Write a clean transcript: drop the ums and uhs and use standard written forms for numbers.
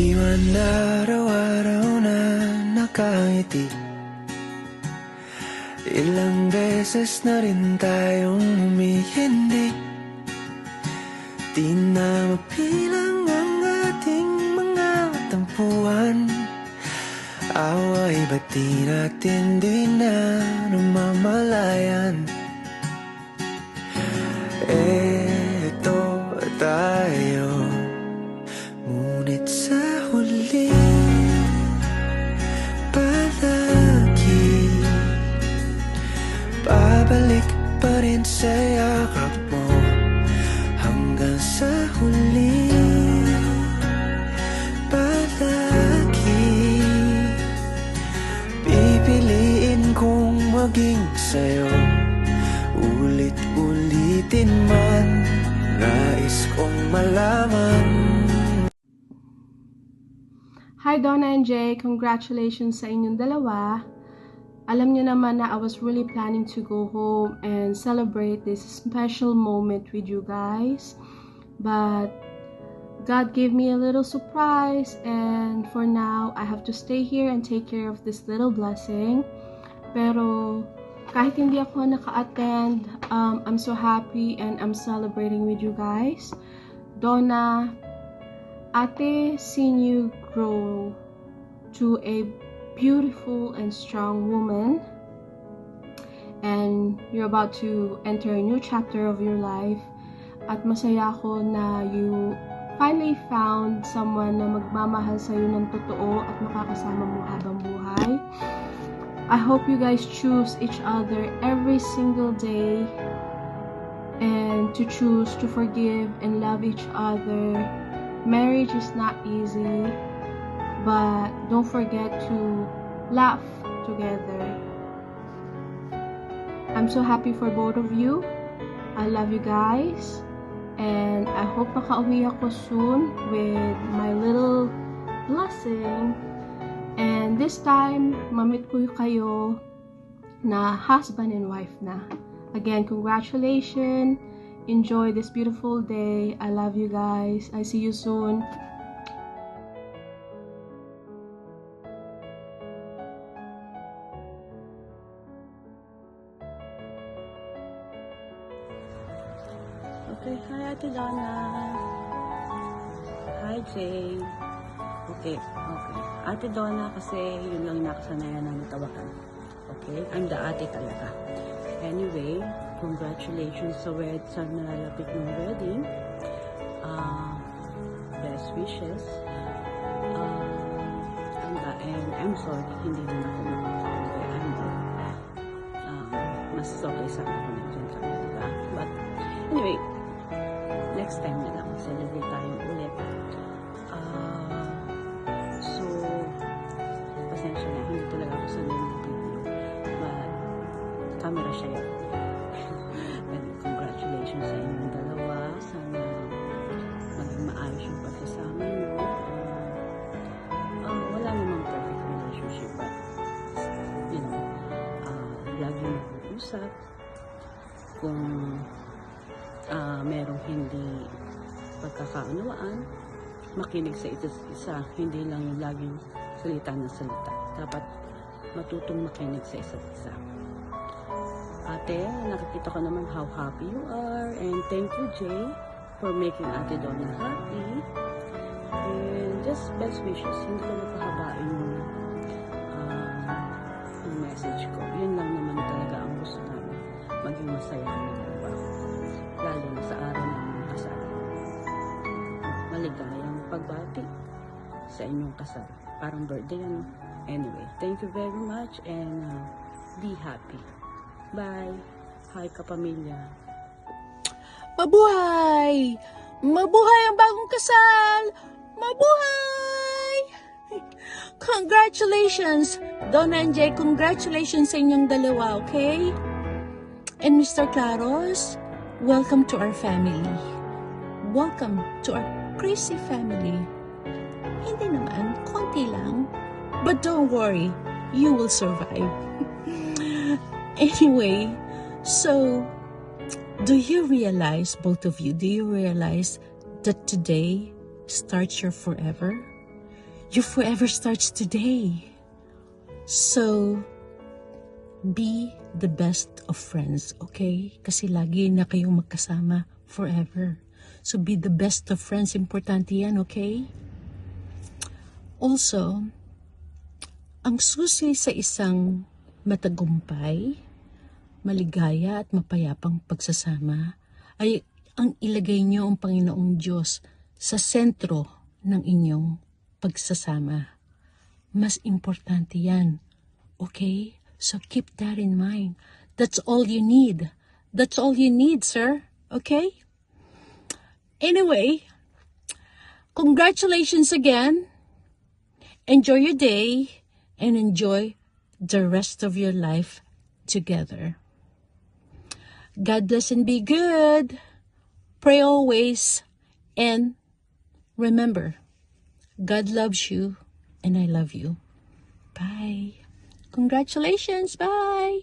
Di man araw-araw na nakangiti, ilang beses na rin tayong humihindi. Di na mapilang ang ating mga tampuhan. Away ba't di natin di na namamalayan? Eto tayo, ngunit sa huli palagi babalik pa rin sa yakap mo. Hanggang sa huli palagi pipiliin kong maging sa'yo. Ulit-ulitin man, nais kong malaman. Hi Donna and Jay, congratulations sa inyong dalawa. Alam niyo naman na I was really planning to go home and celebrate this special moment with you guys. But God gave me a little surprise, and for now, I have to stay here and take care of this little blessing. Pero kahit hindi ako naka-attend, I'm so happy and I'm celebrating with you guys. Donna, ate, seeing you grow to a beautiful and strong woman, and you're about to enter a new chapter of your life. At masaya ako na you finally found someone na magmamahal sa'yo ng totoo at makakasama mo habang buhay. I hope you guys choose each other every single day and to choose to forgive and love each other. Marriage is not easy, but don't forget to laugh together. I'm so happy for both of you. I love you guys, and I hope makauwi ako soon with my little blessing. And this time, mamit ko kayo na husband and wife na. Again, congratulations. Enjoy this beautiful day. I love you guys. I see you soon. Okay, hi Ate Donna. Hi Jay. Okay. Ate Donna, kasi yun lang nakasanayan na natawakan. Okay? I'm the ate talaga. Anyway, congratulations sa nalalapit ng wedding. Best wishes. And I'm sorry, hindi na ako makakauwi. Mas okay sana ako nandiyan kami, diba? But anyway, next time na lang. Celebrate tayo ulit. So, pasensya na. Hindi talaga ako sanay ng video. But, camera siya yun. And congratulations sa inyong dalawa. Sana maging maayos yung pagkasama nyo. Wala namang perfect relationship, but, you know, lagi nag-uusap. Kung merong hindi pagkakaunawaan, makinig sa isa't isa, hindi lang yung laging salita na salita. Dapat matutong makinig sa isa't isa. Ate, nakikita ko naman how happy you are, and thank you Jay for making Ate Donna happy. And just best wishes. Hindi ko napahabain yung message ko. Yun lang naman talaga ang gusto namin, maging masaya kami dalawa, lalo na sa araw ng mga kasal. Maligayang pagbati sa inyong kasal. Parang birthday, ano? Anyway, thank you very much, and be happy. Bye! Hi, kapamilya! Mabuhay! Mabuhay ang bagong kasal! Mabuhay! Congratulations! Donna and Jay, congratulations sa inyong dalawa, okay? And Mr. Claros, welcome to our family. Welcome to our crazy family. Hindi naman, konti lang. But don't worry, you will survive. Anyway, so, do you realize, both of you, do you realize that today starts your forever? Your forever starts today. So, be the best of friends, okay? Kasi lagi na kayong magkasama forever. So, be the best of friends. Importante yan, okay? Also, ang susi sa isang matagumpay, maligaya at mapayapang pagsasama ay ang ilagay niyo ang Panginoong Diyos sa sentro ng inyong pagsasama. Mas importante yan. Okay? So keep that in mind. That's all you need. That's all you need, sir. Okay? Anyway, congratulations again. Enjoy your day and enjoy the rest of your life together. God bless and be good. Pray always. And remember, God loves you and I love you. Bye. Congratulations. Bye.